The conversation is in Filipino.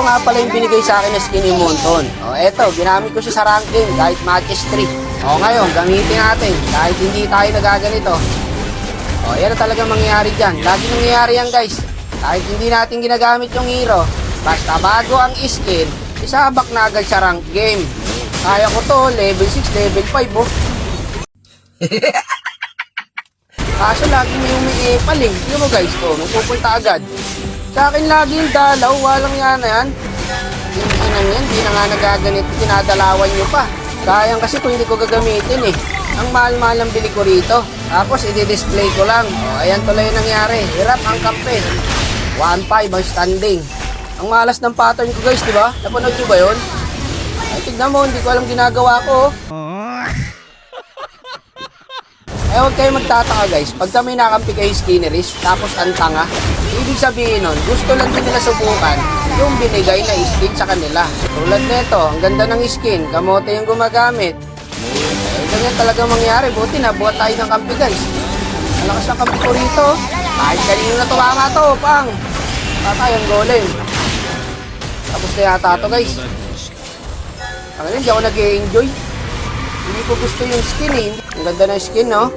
nga pala yung binigay sa akin na skin ni Monton. O, eto, ginamit ko siya sa ranking kahit matches 3. O, ngayon, gamitin natin kahit hindi tayo nagaganito. O, yan na talaga mangyayari dyan. Lagi nangyayari yan, guys. Kahit hindi natin ginagamit yung hero, basta bago ang skin, isabak na agad sa rank game. Kaya ko to, level 6, level 5, oh. Kaso lagi may umiipal eh. Tignan mo guys, to, pupunta agad. Sa akin lagi yung dalaw, walang yan na yan. Hindi yan, di na nga nagaganit, dinadalawan nyo pa. Sayang kasi kung hindi ko gagamitin eh. Ang mahal-mahal ang bili ko rito. Tapos i-display ko lang. O, ayan tuloy yung nangyari. Hirap ang kampe. 1-5 ang standing. Ang malas ng pattern ko guys, di ba? Napanood nyo ba yun? Ay, tignan mo, hindi ko alam ginagawa ko. Eh, huwag kayo magtataka guys. Pag kami nakampi kay Skinneris, tapos ang tanga, ibig sabihin nun, gusto lang din nila subukan yung binigay na skin sa kanila. Tulad nito, ang ganda ng skin, kamote yung gumagamit. Eh, ganyan talaga mangyari. Buti na, buhat tayo ng kampi guys. Malakas na kampi ko rito. Kahit kanino na tumama to, pang. Tatay ang golem. Tapos na yata to guys. Ang hindi ako nag-e-enjoy. Hindi ko gusto yung skin eh. Ang ganda ng skin, no?